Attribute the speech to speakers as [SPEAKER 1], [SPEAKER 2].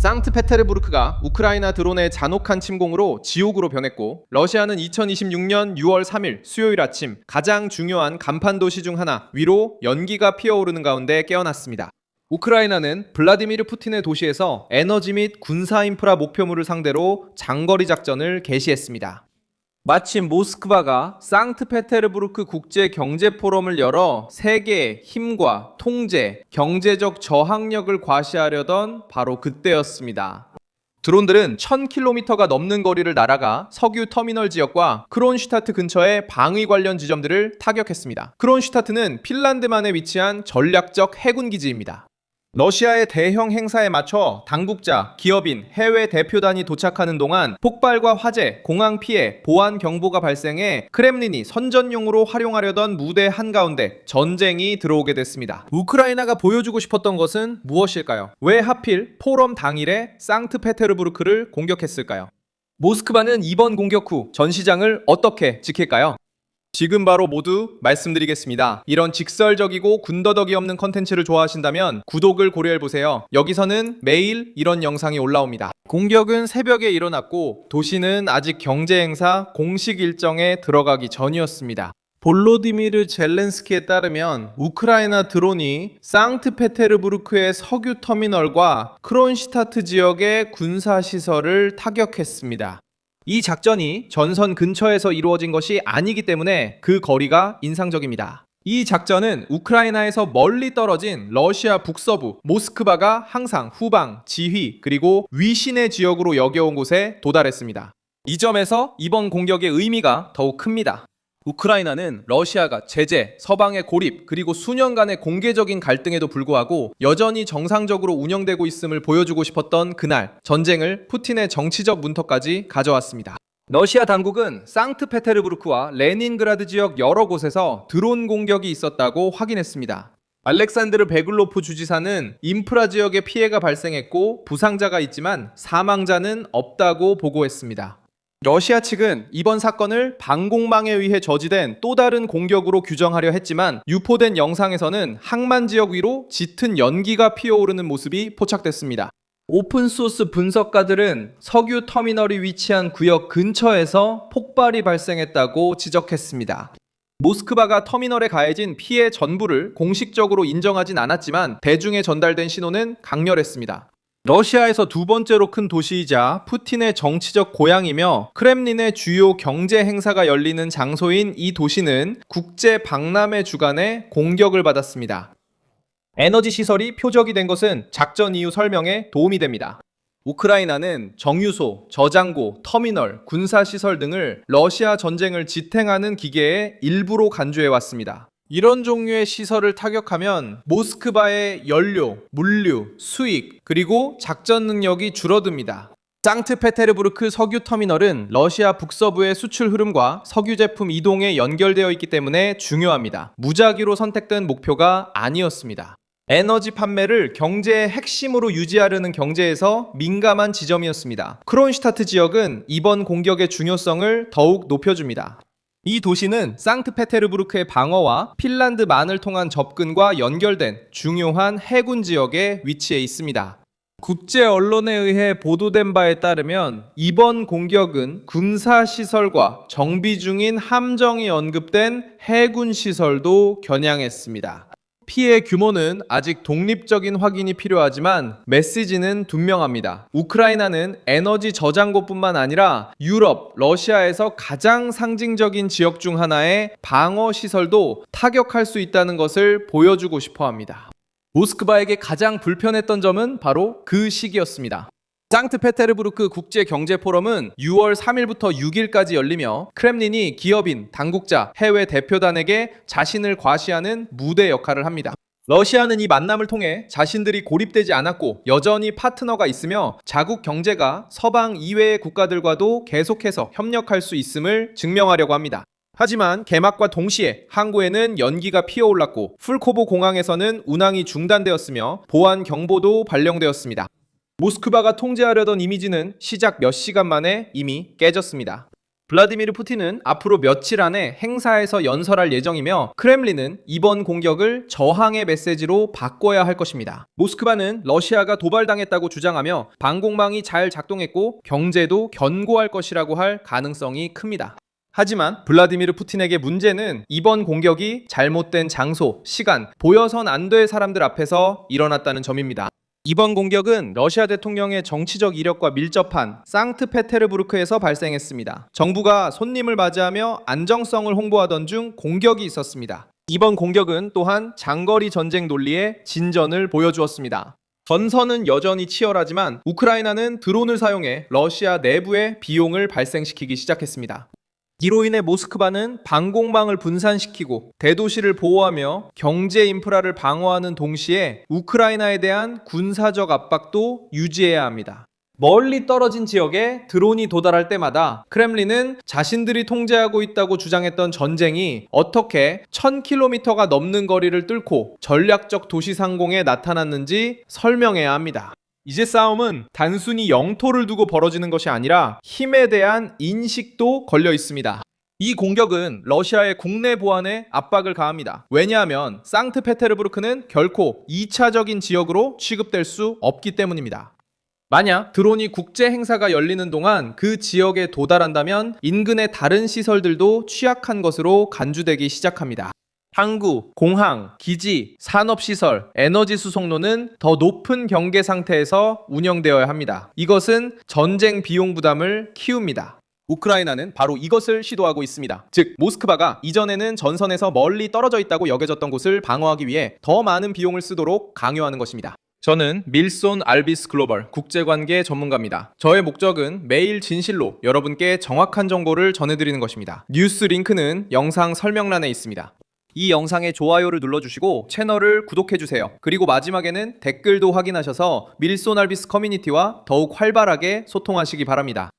[SPEAKER 1] 상트페테르부르크가 우크라이나 드론의 잔혹한 침공으로 지옥으로 변했고, 러시아는 2026년 6월 3일 수요일 아침 가장 중요한 간판 도시 중 하나 위로 연기가 피어오르는 가운데 깨어났습니다. 우크라이나는 블라디미르 푸틴의 도시에서 에너지 및 군사 인프라 목표물을 상대로 장거리 작전을 개시했습니다. 마침 모스크바가 상트페테르부르크 국제 경제 포럼을 열어 세계의 힘과 통제, 경제적 저항력을 과시하려던 바로 그때였습니다. 드론들은 1000km가 넘는 거리를 날아가 석유 터미널 지역과 크론슈타트 근처의 방위 관련 지점들을 타격했습니다. 크론슈타트는 핀란드만에 위치한 전략적 해군 기지입니다. 러시아의 대형 행사에 맞춰 당국자, 기업인, 해외 대표단이 도착하는 동안 폭발과 화재, 공항 피해, 보안 경보가 발생해 크렘린이 선전용으로 활용하려던 무대 한가운데 전쟁이 들어오게 됐습니다. 우크라이나가 보여주고 싶었던 것은 무엇일까요? 왜 하필 포럼 당일에 상트페테르부르크를 공격했을까요? 모스크바는 이번 공격 후 전시장을 어떻게 지킬까요? 지금 바로 모두 말씀드리겠습니다. 이런 직설적이고 군더더기 없는 컨텐츠를 좋아하신다면 구독을 고려해보세요. 여기서는 매일 이런 영상이 올라옵니다. 공격은 새벽에 일어났고 도시는 아직 경제 행사 공식 일정에 들어가기 전이었습니다. 볼로디미르 젤렌스키에 따르면 우크라이나 드론이 상트페테르부르크의 석유 터미널과 크론슈타트 지역의 군사시설을 타격했습니다. 이 작전이 전선 근처에서 이루어진 것이 아니기 때문에 그 거리가 인상적입니다. 이 작전은 우크라이나에서 멀리 떨어진 러시아 북서부 모스크바가 항상 후방, 지휘, 그리고 위신의 지역으로 여겨온 곳에 도달했습니다. 이 점에서 이번 공격의 의미가 더욱 큽니다. 우크라이나는 러시아가 제재, 서방의 고립, 그리고 수년간의 공개적인 갈등에도 불구하고 여전히 정상적으로 운영되고 있음을 보여주고 싶었던 그날, 전쟁을 푸틴의 정치적 문턱까지 가져왔습니다. 러시아 당국은 상트페테르부르크와 레닌그라드 지역 여러 곳에서 드론 공격이 있었다고 확인했습니다. 알렉산드르 베글로프 주지사는 인프라 지역에 피해가 발생했고 부상자가 있지만 사망자는 없다고 보고했습니다. 러시아 측은 이번 사건을 방공망에 의해 저지된 또 다른 공격으로 규정하려 했지만 유포된 영상에서는 항만 지역 위로 짙은 연기가 피어오르는 모습이 포착됐습니다. 오픈소스 분석가들은 석유 터미널이 위치한 구역 근처에서 폭발이 발생했다고 지적했습니다. 모스크바가 터미널에 가해진 피해 전부를 공식적으로 인정하진 않았지만 대중에 전달된 신호는 강렬했습니다. 러시아에서 두 번째로 큰 도시이자 푸틴의 정치적 고향이며 크렘린의 주요 경제 행사가 열리는 장소인 이 도시는 국제 박람회 주간에 공격을 받았습니다. 에너지 시설이 표적이 된 것은 작전 이후 설명에 도움이 됩니다. 우크라이나는 정유소, 저장고, 터미널, 군사시설 등을 러시아 전쟁을 지탱하는 기계의 일부로 간주해왔습니다. 이런 종류의 시설을 타격하면 모스크바의 연료, 물류, 수익, 그리고 작전 능력이 줄어듭니다. 상트페테르부르크 석유 터미널은 러시아 북서부의 수출 흐름과 석유 제품 이동에 연결되어 있기 때문에 중요합니다. 무작위로 선택된 목표가 아니었습니다. 에너지 판매를 경제의 핵심으로 유지하려는 경제에서 민감한 지점이었습니다. 크론슈타트 지역은 이번 공격의 중요성을 더욱 높여줍니다. 이 도시는 상트페테르부르크의 방어와 핀란드만을 통한 접근과 연결된 중요한 해군 지역에 위치해 있습니다. 국제 언론에 의해 보도된 바에 따르면 이번 공격은 군사시설과 정비 중인 함정이 언급된 해군 시설도 겨냥했습니다. 피해 규모는 아직 독립적인 확인이 필요하지만 메시지는 분명합니다. 우크라이나는 에너지 저장고뿐만 아니라 유럽, 러시아에서 가장 상징적인 지역 중 하나의 방어 시설도 타격할 수 있다는 것을 보여주고 싶어 합니다. 모스크바에게 가장 불편했던 점은 바로 그 시기였습니다. 상트페테르부르크 국제경제포럼은 6월 3일부터 6일까지 열리며 크렘린이 기업인, 당국자, 해외 대표단에게 자신을 과시하는 무대 역할을 합니다. 러시아는 이 만남을 통해 자신들이 고립되지 않았고 여전히 파트너가 있으며 자국 경제가 서방 이외의 국가들과도 계속해서 협력할 수 있음을 증명하려고 합니다. 하지만 개막과 동시에 항구에는 연기가 피어올랐고 풀코보 공항에서는 운항이 중단되었으며 보안 경보도 발령되었습니다. 모스크바가 통제하려던 이미지는 시작 몇 시간 만에 이미 깨졌습니다. 블라디미르 푸틴은 앞으로 며칠 안에 행사에서 연설할 예정이며 크렘린은 이번 공격을 저항의 메시지로 바꿔야 할 것입니다. 모스크바는 러시아가 도발당했다고 주장하며 방공망이 잘 작동했고 경제도 견고할 것이라고 할 가능성이 큽니다. 하지만 블라디미르 푸틴에게 문제는 이번 공격이 잘못된 장소, 시간, 보여선 안 될 사람들 앞에서 일어났다는 점입니다. 이번 공격은 러시아 대통령의 정치적 이력과 밀접한 상트페테르부르크에서 발생했습니다. 정부가 손님을 맞이하며 안정성을 홍보하던 중 공격이 있었습니다. 이번 공격은 또한 장거리 전쟁 논리의 진전을 보여주었습니다. 전선은 여전히 치열하지만 우크라이나는 드론을 사용해 러시아 내부에 비용을 발생시키기 시작했습니다. 이로 인해 모스크바는 방공망을 분산시키고 대도시를 보호하며 경제 인프라를 방어하는 동시에 우크라이나에 대한 군사적 압박도 유지해야 합니다. 멀리 떨어진 지역에 드론이 도달할 때마다 크렘린은 자신들이 통제하고 있다고 주장했던 전쟁이 어떻게 1000km가 넘는 거리를 뚫고 전략적 도시 상공에 나타났는지 설명해야 합니다. 이제 싸움은 단순히 영토를 두고 벌어지는 것이 아니라 힘에 대한 인식도 걸려 있습니다. 이 공격은 러시아의 국내 보안에 압박을 가합니다. 왜냐하면 상트페테르부르크는 결코 2차적인 지역으로 취급될 수 없기 때문입니다. 만약 드론이 국제 행사가 열리는 동안 그 지역에 도달한다면 인근의 다른 시설들도 취약한 것으로 간주되기 시작합니다. 항구, 공항, 기지, 산업시설, 에너지 수송로는 더 높은 경계 상태에서 운영되어야 합니다. 이것은 전쟁 비용 부담을 키웁니다. 우크라이나는 바로 이것을 시도하고 있습니다. 즉, 모스크바가 이전에는 전선에서 멀리 떨어져 있다고 여겨졌던 곳을 방어하기 위해 더 많은 비용을 쓰도록 강요하는 것입니다. 저는 밀손 알비스 글로벌 국제관계 전문가입니다. 저의 목적은 매일 진실로 여러분께 정확한 정보를 전해드리는 것입니다. 뉴스 링크는 영상 설명란에 있습니다. 이 영상에 좋아요를 눌러주시고 채널을 구독해주세요. 그리고 마지막에는 댓글도 확인하셔서 밀손 알비스 커뮤니티와 더욱 활발하게 소통하시기 바랍니다.